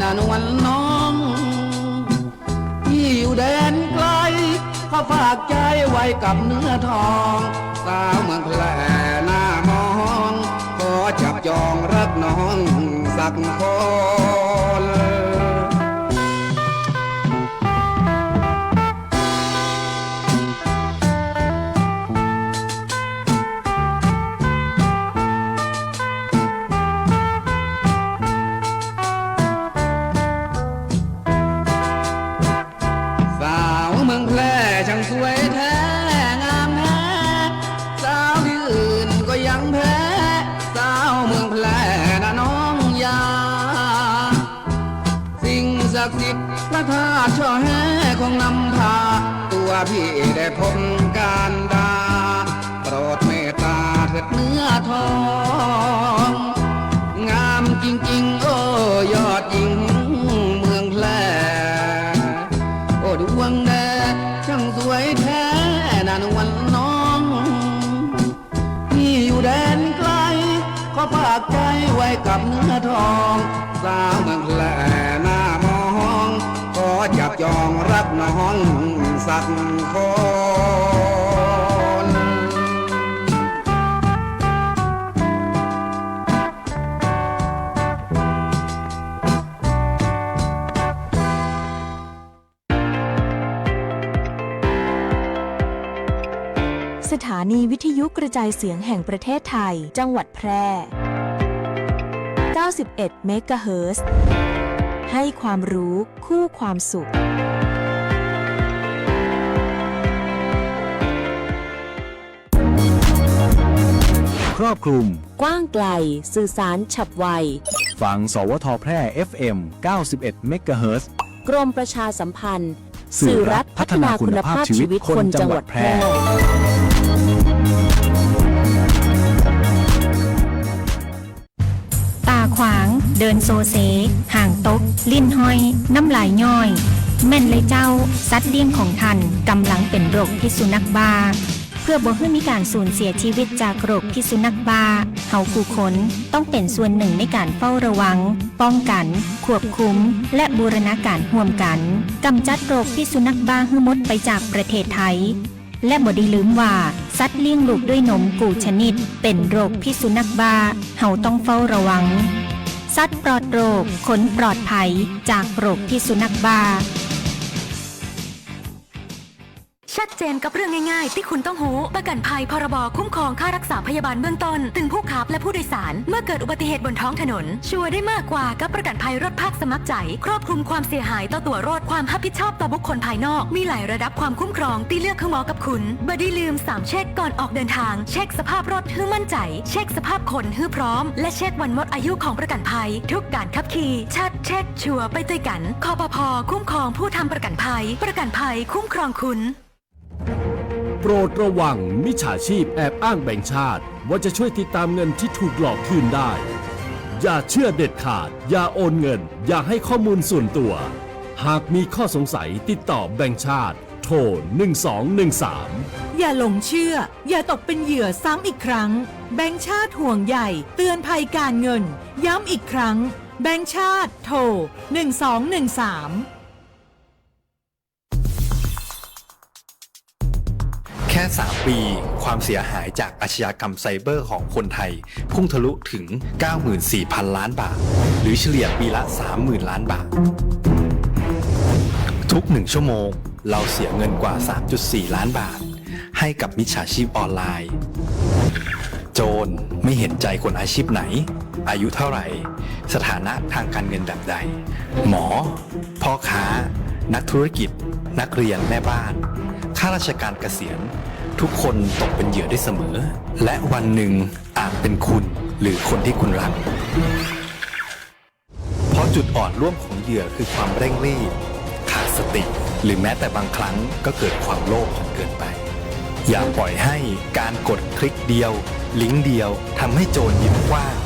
นานวันน้องที่อยู่แดนไกลเขาฝากใจไว้กับเนื้อทองสาวเมืองแพร่หน้ามองขอจับจองรักน้องสักคนสาวเมืองแพร่ช่างสวยแท้งามแท้สาวที่อื่นก็ยังแพ้สาวเมืองแพร่นะน้องยาสิ่งศักดิ์สิทธิ์พระธาตุช่อแห่คงนำพาตัวพี่ได้พบการดาโปรดเมตตาเถิดเนื้อทองงามจริงๆโอ้ยอดหญิงเมืองแพร่โอ้ดวงแดช่างสวยแท้นานวันน้องที่อยู่แดนไกลขอฝากใจไว้กับเนื้อทองสาวเมืองแพร่หน้ามองขอจับจองรักน้องสักคน นีวิทยุกระจายเสียงแห่งประเทศไทยจังหวัดแพร่ 91 เมกะเฮิรตซ์ ให้ความรู้คู่ความสุขครอบคลุม กว้างไกลสื่อสารฉับไว ฟังสวทแพร่ FM 91 เมกะเฮิรตซ์ กรมประชาสัมพันธ์ สื่อรัฐพัฒนาคุณภาพชีวิตคนจังหวัดแพร่ ตาขวางเดินโซเซห่างตกลิ้นห้อยน้ำลายย่อยแม่นเลยเจ้าสัตว์เลี้ยงของท่านกำลังเป็นโรคพิษสุนัขบ้าเพื่อบ่ให้มีการสูญเสียชีวิตจากโรคพิษสุนัขบ้าเฮาผู้คนต้องเป็นส่วนหนึ่งในการเฝ้าระวังป้องกันควบคุมและบูรณาการร่วมกันกำจัดโรคพิษสุนัขบ้าให้หมดไปจากประเทศไทยและบ่ได้ลืมว่าสัตว์เลี้ยงลูกด้วยนมกูชนิดเป็นโรคพิษสุนัขบ้าเฮาต้องเฝ้าระวังสัตว์ปลอดโรคขนปลอดภัยจากโรคพิษสุนัขบ้าชัดเจนกับเรื่องง่ายๆที่คุณต้องรู้ประกันภัยพรบคุ้มครองค่ารักษาพยาบาลเบื้องต้นถึงผู้ขับและผู้โดยสารเมื่อเกิดอุบัติเหตุบนท้องถนนชัวร์ได้มากกว่ากับประกันภัยรถภาคสมัครใจครอบคลุมความเสียหายต่อตัวรถความรับผิดชอบต่อบุคคลภายนอกมีหลายระดับความคุ้มครองที่เลือกคือเหมาะกับคุณบ่ได้ลืม3เช็คก่อนออกเดินทางเช็คสภาพรถให้มั่นใจเช็คสภาพคนให้พร้อมและเช็ควันหมดอายุของประกันภัยทุกการขับขี่ชัดเช็คชัวร์ไปด้วยกันคปภ.คุ้มครองผู้ทำประกันภัยคุ้มครองคุณโปรดระวังมิจฉาชีพแอบอ้างแบงก์ชาติว่าจะช่วยติดตามเงินที่ถูกหลอกคืนได้อย่าเชื่อเด็ดขาดอย่าโอนเงินอย่าให้ข้อมูลส่วนตัวหากมีข้อสงสัยติดต่อแบงก์ชาติโทร1213อย่าหลงเชื่ออย่าตกเป็นเหยื่อซ้ำอีกครั้งแบงก์ชาติห่วงใยเตือนภัยการเงินย้ำอีกครั้งแบงก์ชาติโทร1213แค่ 3 ปีความเสียหายจากอาชญากรรมไซเบอร์ของคนไทยพุ่งทะลุถึง 94,000 ล้านบาทหรือเฉลี่ยปีละ 30,000 ล้านบาททุก1ชั่วโมงเราเสียเงินกว่า 3.4 ล้านบาทให้กับมิจฉาชีพออนไลน์โจรไม่เห็นใจคนอาชีพไหนอายุเท่าไหร่สถานะทางการเงินแบบใดหมอพ่อค้านักธุรกิจนักเรียนแม่บ้านข้าราชการเกษียณทุกคนตกเป็นเหยื่อได้เสมอและวันหนึ่งอาจเป็นคุณหรือคนที่คุณรักเพราะจุดอ่อนร่วมของเหยื่อคือความเร่งรีบขาดสติหรือแม้แต่บางครั้งก็เกิดความโลภจนเกินไปอย่าปล่อยให้การกดคลิกเดียวลิงก์เดียวทำให้โจรยิ้มกว้าง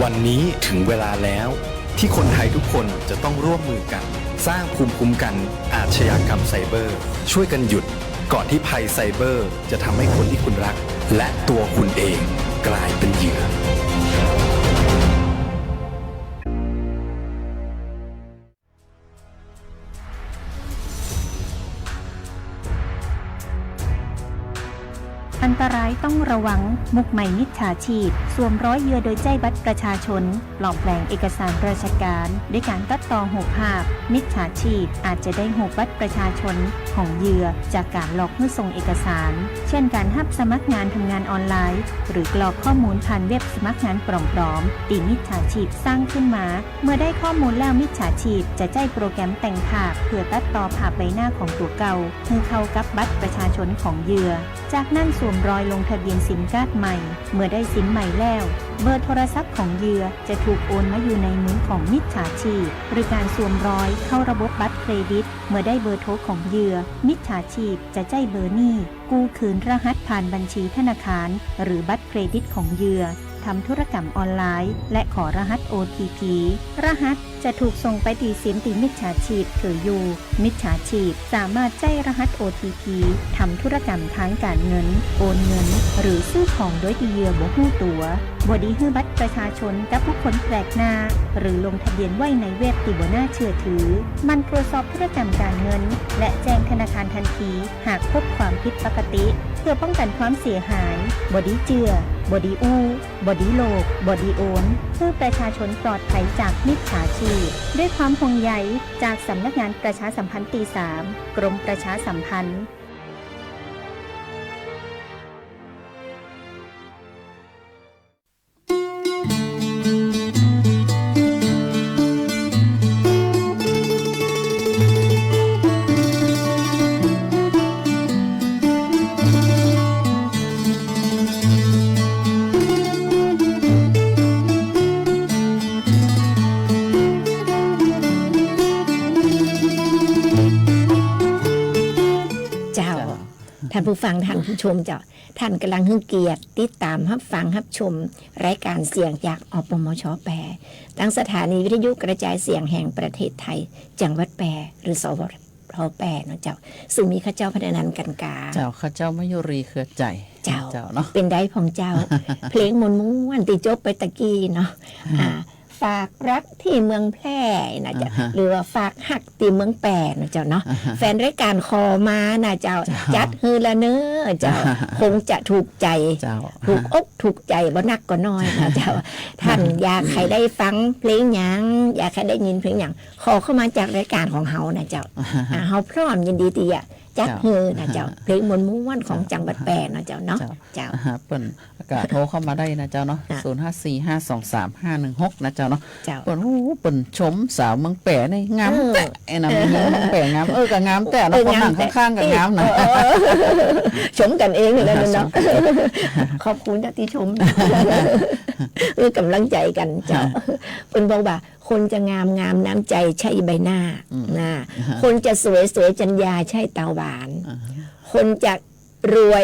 วันนี้ถึงเวลาแล้วที่คนไทยทุกคนจะต้องร่วมมือกันสร้างภูมิคุ้มกันอาชญากรรมไซเบอร์ช่วยกันหยุดก่อนที่ภัยไซเบอร์จะทำให้คนที่คุณรักและตัวคุณเองกลายเป็นเหยื่ออันตรายต้องระวังมุกใหม่มิจฉาชีพสวมร้อยเหยื่อโดยใจบัตรประชาชนปลอมแปลงเอกสารราชการด้วยการตัดต่อหูภาพมิจฉาชีพอาจจะได้หูบัตรประชาชนของเหยื่อจากการหลอกให้ส่งเอกสารเช่นการรับสมัครงานทำงานออนไลน์หรือกรอกข้อมูลผ่านเว็บสมัครงานปลอมๆที่มิจฉาชีพสร้างขึ้นมาเมื่อได้ข้อมูลแล้วมิจฉาชีพจะใช้โปรแกรมแต่งภาพเพื่อตัดต่อภาพใบหน้าของตัวเก่าให้เข้ากับบัตรประชาชนของเหยื่อจากนั้นสวมรอยลงทะเบียนซิมการ์ดใหม่เมื่อได้ซิมใหม่แล้วเบอร์โทรศัพท์ของเหยื่อจะถูกโอนมาอยู่ในมือของมิจฉาชีพหรือการสวมรอยเข้าระบบบัตรเครดิตเมื่อได้เบอร์โทรของเหยื่อมิจฉาชีพจะใช้เบอร์นี้กู้คืนรหัสผ่านบัญชีธนาคารหรือบัตรเครดิตของเหยื่อทำธุรกรรมออนไลน์และขอรหัส OTP รหัสจะถูกส่งไปที่ซิมที่มิจฉาชีพถืออยู่มิจฉาชีพสามารถใช้รหัส OTP ทำธุรกรรมทางการเงินโอนเงินหรือซื้อของโดยที่เหยื่อบ่ฮู้ตัวบ่ได้ฮื้อบัตรประชาชนกับผู้คนแปลกหน้าหรือลงทะเบียนไว้ในเว็บที่บ่น่าเชื่อถือมันตรวจสอบธุรกรรมการเงินและแจ้งธนาคารทันทีหากพบความผิดปกติเพื่อป้องกันความเสียหายบ่ได้เจือบอดีอู้บอดีโลกบอดีโอนเพื่อประชาชนปลอดภัยจากมิจฉาชีพด้วยความห่วงใยจากสำนักงานประชาสัมพันธ์ที่ 3 กรมประชาสัมพันธ์ ผู้ฟังท่านผู้ชมเจ้าท่านกำลังเกียรติติดตามรับฟังรับชมรายการเสียงจากอปมช.แปรตั้งสถานีวิทยุกระจายเสียงแห่งประเทศไทยจังหวัดแปรหรือสวทแปรเนาะเจ้าซึ่งมีข้าเจ้าพนันนันกันกาเจ้าข้าเจ้ามายุรีเครือใจเจ้าเนาะเป็นได้ของเจ้า เพลงมนม้วนตีจบไปตะกี้เนาะฝากรักที่เมืองแพร่นะเจ้าหรือว่าฝากหักที่เมืองแปรนะเจ้าเนาะแฟนรายการคอมานะเจ้าจัดฮือละเนอเจ้าคงจะถูกใจถูกอกถูกใจบ่นักก็น้อยนะเจ้าท่านอยากใครได้ฟังเพลงหยังอยากใครได้ยินเพลงหยังขอเข้ามาจากรายการของเฮานะเจ้าเฮาพร้อมยินดีที่จะจัดฮือนะเจ้าเพลงมนม้วนของจังหวัดแปรนะเจ้าเนาะเจ้าเปิ้นอากาศโทรเข้ามาได้นะเจ้าเนาะ0545235516นะเจ้าเนาะเปิ้นเปิ้นชมสาวเมืองแปรนี่งามแต่ไอ้น่ะมีเมืองแปรงามก็งามแต่เนาะคนนั่งข้างๆก็งามนะชมกันเองเลยเนาะขอบคุณที่ชมกำลังใจกันเจ้าเปิ้นบอกว่าคนจะงามน้ำใจใช่ใบหน้านะคนจะสวยจัญญาใช่ตาหวานคนจะรว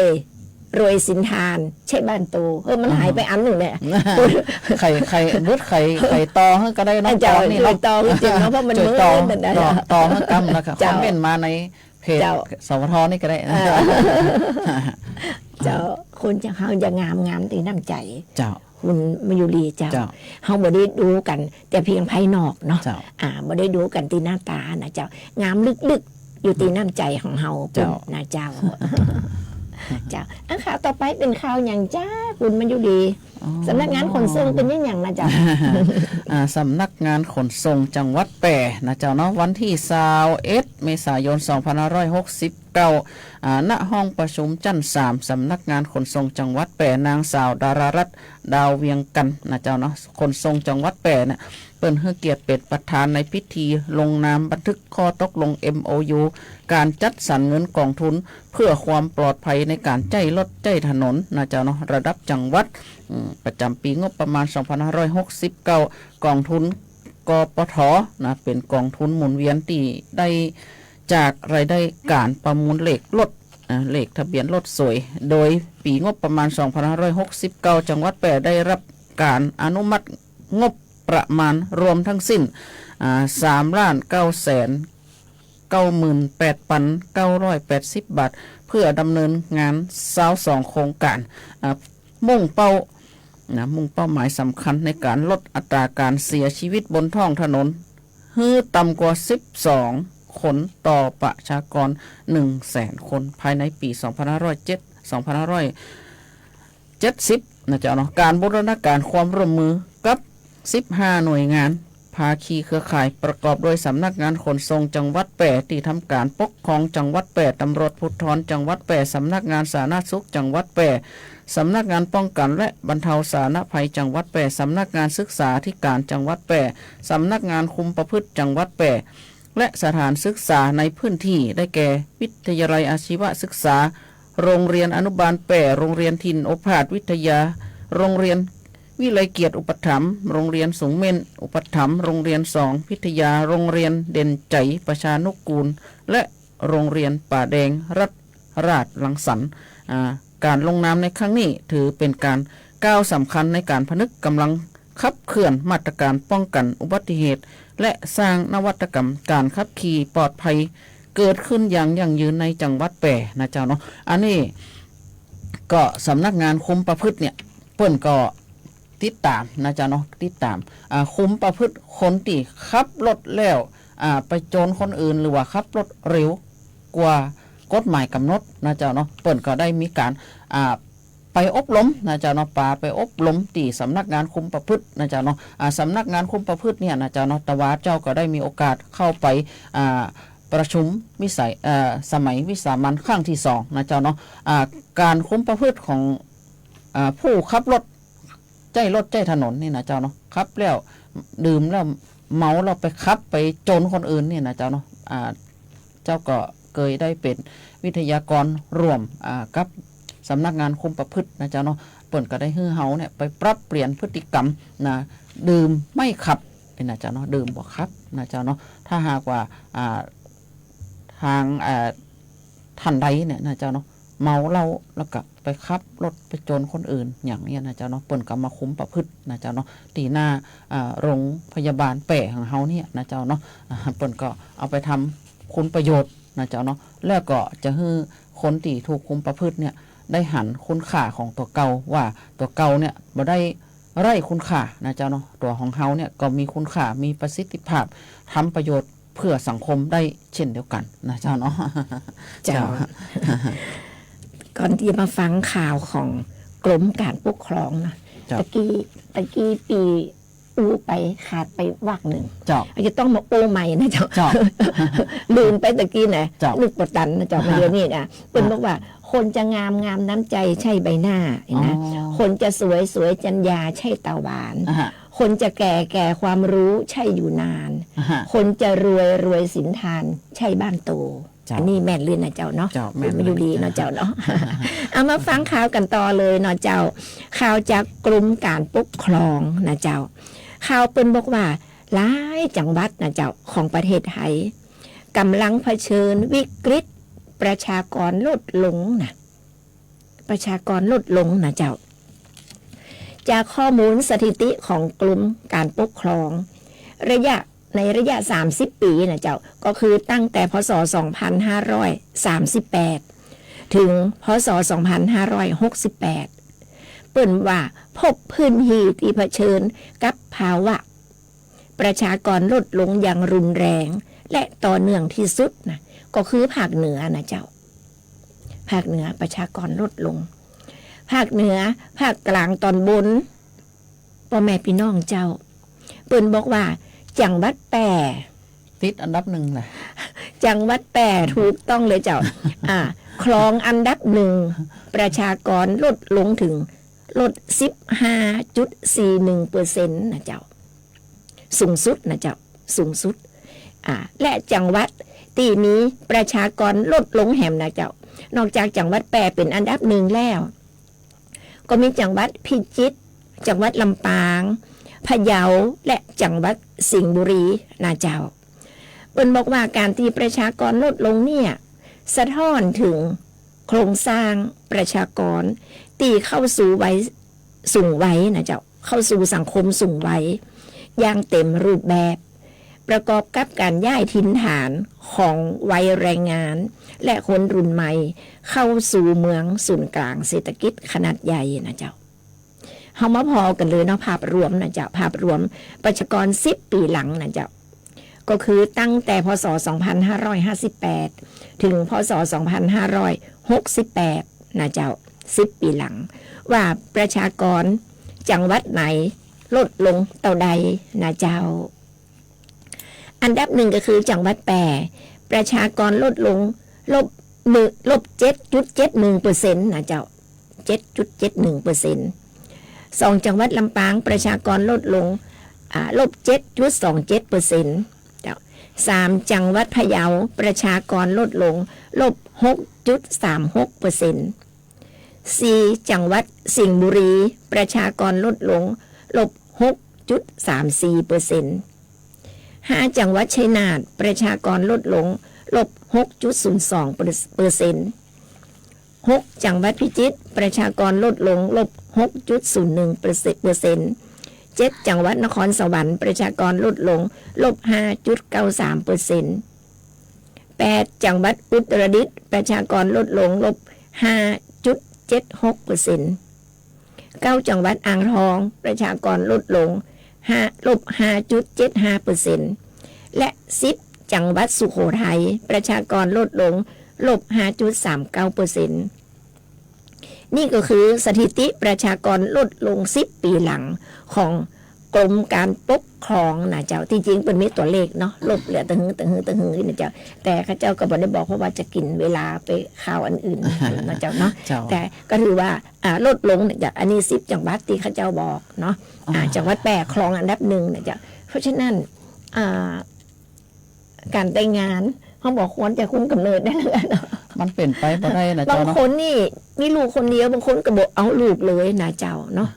ยสินทานใช่บ้านโตมันหายไปอันหนึ่งเนี่ยไข่รุดไข่ตอก็ได้น้องตอนี่ตอจริงเนาะเพราะมันมืดตอกำนะคะคอมเมนต์มาในเพจสวทนี่ก็ได้เจ้าคนจะเขาจะงามตีน้ำใจเจ้าคุณมายุรีเจ้าเขาบ่ได้ดูกันแต่เพียงภายนอกเนาะบ่ได้ดูกันที่หน้าตานะเจ้างามลึกๆอยู่ที่น้ำใจของเฮาเป็นนะเจ้าเจ้าข่าวต่อไปเป็นข่าวอย่างจ้าคุณมายุรีสำนักงานขนส่งเป็นอย่างนะเจ้าสำนักงานขนส่งจังหวัดแปรนะเจ้าเนาะวันที่21 เมษายน 2569ณห้องประชุมชั้น3สำนักงานขนส่งจังหวัดแปรนางสาวดารารัตน์ดาวเวียงกันนะเจ้าเนาะขนส่งจังหวัดแปรเนี่ยเปิ้นให้เกียรติเป็นประธานในพิธีลงนามบันทึกข้อตกลง MOU การจัดสรรเงินกองทุนเพื่อความปลอดภัยในการใช้รถใช้ถนนนะเจ้าเนาะระดับจังหวัดประจำปีงบประมาณ 2569 กองทุนกปทนะเป็นกองทุนหมุนเวียนที่ได้จากรายได้การประมูลเลขรถเลขทะเบียนรถสวยโดยปีงบประมาณ 2569 จังหวัดแปรได้รับการอนุมัติงบประมาณรวมทั้งสิ้น3,998,980 บาทเพื่อดำเนินงาน22โครงการมุ่งเป้าหมายสำคัญในการลดอัตราการเสียชีวิตบนท้องถนนให้ต่ำกว่า12คนต่อประชากร 100,000 คนภายในปี 2570 นะเจ้าเนาะการบูรณาการความร่วมมือกับ15หน่วยงานภาคีเครือข่ายประกอบโดยสำนักงานขนส่งจังหวัดแปรที่ทำการปกครองจังหวัดแปรตำรวจภูธรจังหวัดแปรสำนักงานสาธารณสุขจังหวัดแปรสำนักงานป้องกันและบรรเทาสาธารณภัยจังหวัดแปรสำนักงานศึกษาธิการจังหวัดแปรสำนักงานคุมประพฤติจังหวัดแปรและสถานศึกษาในพื้นที่ได้แก่วิทยาลัยอาชีวศึกษาโรงเรียนอนุบาลแปรโรงเรียนถิ่นโอภาสวิทยาโรงเรียนวิไลเกียรติอุปถัมภ์โรงเรียนสูงเม่นอุปถัมภ์โรงเรียน2พิทยาโรงเรียนเด่นใจประชานุกูลและโรงเรียนป่าแดงรัฐราชรังสรรค์การลงนามในครั้งนี้ถือเป็นการก้าวสำคัญในการผนึกกำลังขับเคลื่อนมาตรการป้องกันอุบัติเหตุและสร้างนวัตกรรมการขับขี่ปลอดภัยเกิดขึ้นอย่างยั่งยืนในจังหวัดแปรนะเจ้าเนาะอันนี้ก็สำนักงานคุมประพฤติเนี่ยเพิ่นก็ติดตามนะจ๊ะเนาะติดตามคุมประพฤติคนที่ขับรถแล้วไปโจรคนอื่นหรือว่าขับรถเร็วกว่ากฎหมายกำหนดนะจ๊ะเนาะเปิ้นก็ได้มีการไปอบรมนะจ๊ะเนาะไปอบรมที่สำนักงานคุมประพฤตินะจ๊ะเนาะสำนักงานคุมประพฤติเนี่ยนะจ๊ะเนาะตะวาเจ้าก็ได้มีโอกาสเข้าไปประชุมสมัยวิสามัญครั้งที่2นะจ๊ะเนาะการคุมประพฤติของผู้ขับรถใจถนนนี่นะเจ้าเนาะขับแล้วดื่มแล้วเมาเราไปขับไปโจรคนอื่นนี่นะเจ้าเนาะเจ้าก็เคยได้เป็นวิทยากรร่วมกับสำนักงานคุมประพฤตินะเจ้าเนาะเปิ่นก็ได้ฮื้อเฮาเนี่ยไปปรับเปลี่ยนพฤติกรรมนะดื่มไม่ขับนี่นะเจ้าเนาะดื่มบ่ขับนะเจ้าเนาะถ้าหากว่าทางท่านใดเนี่ยนะเจ้าเนาะ เมาเหล้าแล้วก็ไปขับรถไปโจรคนอื่นอย่างนี้นะเจ้าเนาะเปิ้นก็มาคุ้มประพฤตินะเจ้าเนาะตีหน้าโรงพยาบาลแปะของเฮาเนี่ยนะเจ้าเนาะเปิ้นก็เอาไปทำคุณประโยชน์นะเจ้าเนาะแล้วก็จะให้คนที่ถูกคุมประพฤติเนี่ยได้หันคุณค่าของตัวเก่าว่าตัวเก่าเนี่ยบ่ได้ไร้คุณค่านะเจ้าเนาะตัวของเฮาเนี่ยก็มีคุณค่ามีประสิทธิภาพทำประโยชน์เพื่อสังคมได้เช่นเดียวกันนะเจ้าเนาะ เจ้า ก่อนที่จะมาฟังข่าวของกรมการปกครองนะตะกี้ปีอูไปขาดไปวักหนึ่งจะต้องมาโอใหม่นะเจ้า ลืมไปตะกี้นะนึกปวดตันนะเจ้ามาเดี๋ยวนี้นะเป็นบอกว่าคนจะงามน้ำใจใช่ใบหน้านะคนจะสวยจัญญาใช่ตาหวานคนจะแก่ความรู้ใช่อยู่นานคนจะรวยสินทานใช่บ้านโตอันนี้แม่นลื่นนะเจ้าเนาะไม่อยู่ดีเนาะเจ้าเนาะ เอามาฟังข่าวกันต่อเลยเนาะเจ้าข่าวจากกรมการปกครองนะเจ้าข่าวเปิ้นบอกว่าหลายจังหวัดนะเจ้าของประเทศไทยกำลังเผชิญวิกฤตประชากรลดลงนะประชากรลดลงนะเจ้าจากข้อมูลสถิติของกรมการปกครองในระยะ30 ปีนะเจ้าก็คือตั้งแต่พศ 2538 ถึงพศ 2568 เปิ่นว่าพบพื้นที่ที่เผชิญกับภาวะประชากรลดลงอย่างรุนแรงและต่อเนื่องที่สุดนะก็คือภาคเหนือนะเจ้าภาคเหนือประชากรลดลงภาคเหนือภาคกลางตอนบนพ่อแม่พี่น้องเจ้าเปิ่นบอกว่าจังหวัดแปรติดอันดับหนึ่งแหละจังหวัดแปรถูกต้องเลยเจ้าครองอันดับหนึ่งประชากรลดลงถึงลด 15.41% นะเจ้าสูงสุดนะเจ้าสูงสุดและจังหวัดที่มีประชากรลดลงแหมนะเจ้านอกจากจังหวัดแปรเป็นอันดับหนึ่งแล้วก็มีจังหวัดพิจิตรจังหวัดลำปางพะเยาและจังหวัดสิงห์บุรีนะเจ้าเปิ้นบอกว่าการที่ประชากรลดลงเนี่ยสะท้อนถึงโครงสร้างประชากรที่เข้าสู่วัยสูงวัยนะเจ้าเข้าสู่สังคมสูงวัยอย่างเต็มรูปแบบประกอบกับการย้ายถิ่นฐานของวัยแรงงานและคนรุ่นใหม่เข้าสู่เมืองศูนย์กลางเศรษฐกิจขนาดใหญ่นะเจ้าเฮามาพอกันเลยเนาะภาพรวมนะเจ้าภาพรวมประชากร10 ปีหลังนะเจ้าก็คือตั้งแต่พศ 2558 ถึงพศ 2568 นะเจ้า10 ปีหลังว่าประชากรจังหวัดไหนลดลงเท่าใดนะเจ้าอันดับหนึ่งก็คือจังหวัดแปรประชากรลดลงลบ 7.71% นะเจ้า 7.71%สองจังหวัดลำปางประชากรลดลงลบ 7.27%เจ้า3จังหวัดพะเยาประชากรลดลงลบ 6.36% 4จังหวัดสิงห์บุรีประชากรลดลงลบ 6.34% 5จังหวัดชัยนาทประชากรลดลงลบ 6.02% 6จังหวัดพิจิตรประชากรลดลงลบ 6.01% 7จังหวัดนครสวรรค์ประชากรลดลงลบ 5.93% 8จังหวัดอุตรดิตถ์ประชากรลดลงลบ 5.76% 9จังหวัดอ่างทองประชากรลดลงลบ 5.75% และ10จังหวัดสุโขทัยประชากรลดลงลบ 5.39% นี่ก็คือสถิติประชากรลดลง10 ปีหลังของกรมการปกครองนะเจ้าที่จริงเป็นมีตัวเลขเนาะลบเหลือตึงนะเจ้าแต่ข้าเจ้าก็บอกได้บอกเพราะว่าจะกินเวลาไปข่าวอันอื่นนะเจ้าเนาะแต่ก็ถือว่าลดลงเนี่ยจากอันนี้10จังหวัดที่ข้าเจ้าบอกเนาะจังหวัดแปรครองอันดับหนึ่งนะเจ้าเพราะฉะนั้นการแต่งงานเขาบอกควรจะคุมกำเนิดได้เลยเนาะมันเป็นไปบ่ได้นะเจ้าเนาะบางคนนี่มีลูกคนเดียวบางคนก็บอกเอาลูกเลยนะเจ้าเนาะ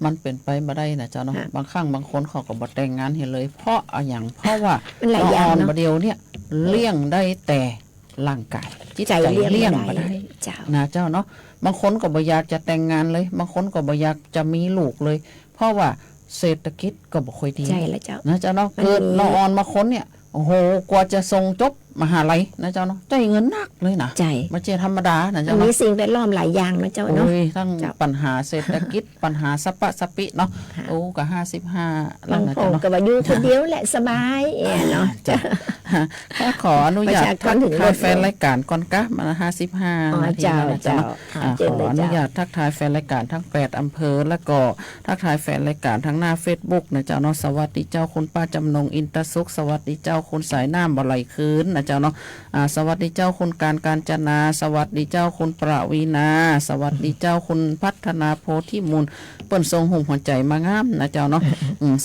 มันเป็นไปบ่ได้นะเจ้าเนาะบางครั้งบางคนเขาก็บ่แต่งงานให้เลยเพราะอย่างเพราะว่าหลายอย่างเนาะประเดี๋ยวเนี่ยเลี้ยงได้แต่ ร่างกายจิต ใจ ใจ เลี้ เลี้ ย ย ง ง บ่ บ่ ได้ ได้ เจ้า นะเจ้าเนาะบางคนก็บ่อยากจะแต่งงานเลยบางคนก็บ่อยากจะมีลูกเลย เพราะว่าเศรษฐกิจก็บ่ค่อยดี ใช่แล้วเจ้า นะเจ้าเนาะ มันมี เกิดละออนมาคนเนี่ยโอ้โหกว่าจะส่งจบมหาลัยนะเจ้าเนาะใจเงินหนักเลยนะ ใจ ไม่ใช่ธรรมดานะ มั เจ้าน มี เนาะ สิ่งแวดล้อมหลายอย่างนะเจ้าเนาะ โอ้ยทั้ง เจ้า ปัญหาเศรษฐกิจ ปัญหาสปะสปิเนาะ ค่ะ โอ้ก็55แล้ว บาง นะ ค เจ้าน เนาะ ก็ว่าอยู่คนเดียวแหละสบายเนาะ จ้ะถ้าขออนุญาต ประชากรถึง ทักทาย ลด แฟนรายการก่อนกะมา55 อ๋อ นาที เจ้า แล้วนะเจ้า เจ้า เนาะ อ่าเชิ ข ญ อ เลย อนุ เจ้า ญาตทักทายแฟนรายการทั้ง8อำเภอแล้วก็ทักทายแฟนรายการทั้งหน้า Facebook นะเจ้าเนาะสวัสดีเจ้าคุณป้าจำนงอินตสุขสวัสดีเจ้าคุณสายน้ำบ่ไหลคืนนะเจ้าเนาะสวัสดีเจ้าคุณการจนาสวัสดีเจ้าคุณประวีนาสวัสดีเจ้าคุณพัฒนาโพธิมูลเปิ้นทรงหุ่มหัวใจมางามนะเจ้าเนาะ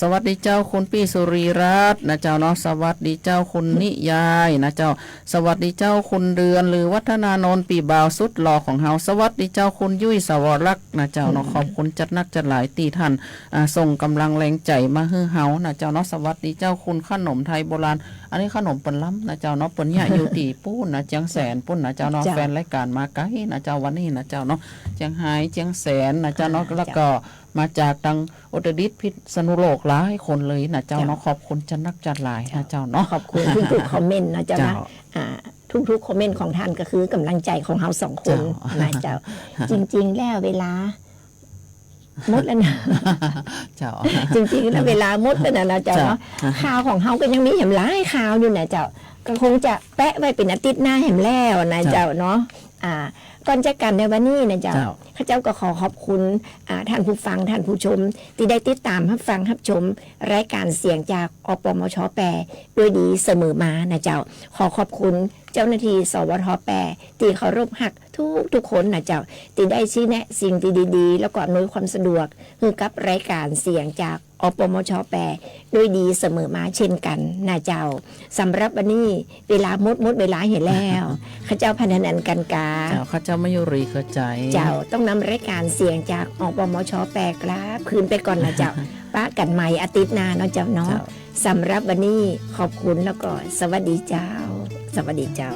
สวัสดีเจ้าคุณพี่สุรีรัตน์นะเจ้าเนาะสวัสดีเจ้าคุณนิยายนะเจ้าสวัสดีเจ้าคุณเดือนหรือวัฒนานนท์ปีบ่าวสุดหล่อของเฮาสวัสดีเจ้าคุณยุ้ยสวรักษ์นะเจ้าเนาะขอบคุณจัดนักจัดหลายตีท่านส่งกำลังแรงใจมาให้เฮานะเจ้าเนาะสวัสดีเจ้าคุณขนมไทยโบราณอันนี้ขนมเปิ้นล้ำนะเจ้าเนาะเปิ้นเนี่ยอยู่ที่ปุ้นนะเจียงแสนปุ้นนะเจ้าเนาะ จ้ะ แฟนรายการมาไกลนะเจ้าวันนี้นะเจ้าเนาะเจียงไฮ้เจียงแสนนะเจ้าเนาะแล้วก็มาจากทางอุตรดิตถ์พิษณุโลกหลายคนเลยนะเจ้าเนาะขอบคุณจัดนักจัดหลายนะเจ้าเนาะ ขอบคุณทุกๆคอมเมนต์นะเจ้านะทุกๆคอมเมนต์ของท่านก็คือกำลังใจของเราสองคนนะเจ้า จริงๆแล้วเวลาหมดแล้วนะ เจ้า จริงๆแล้วเวลาหมดแล้วนะเจ้าเนาะข่าวของเฮาก็ยังมีแหมหลายข่าวอยู่นะเจ้าก็คงจะแปะไว้เป็นอาทิตย์หน้าแหมแล้วนะเจ้าเนาะก่อนจะกันในวันนี้นะเจ้าข้าเจ้าก็ขอขอบคุณท่านผู้ฟังท่านผู้ชม ที่ได้ติดตามรับฟังรับชมรายการเสียงจากอปมชแปรด้วยดีเสมอมานะเจ้าขอขอบคุณเจ้าหน้าที่สวทแปรที่เคารพหักทุกคนนะเจ้าที่ได้ชี้แนะสิ่งที่ดีๆแล้วก็อำนวยความสะดวกให้กับรายการเสียงจากอปมชแปรด้วยดีเสมอมาเช่นกันนะเจ้าสำหรับวันนี้เวลาหมดเวลาเห็นแล้วข้าเจ้าพันธนันกันกา เจ้าข้าเจ้าไม่ยุรีเข้าใจ เจ้าต้องนำรายการเสียงจากอปมชแปรกราบคืนไปก่อนนะเจ้า ป้ากันใหม่อาทิตย์หน้าเนาะเจ้าเนาะสำหรับวันนี้ขอบคุณแล้วก็สวัสดีเจ้า สวัสดีเจ้า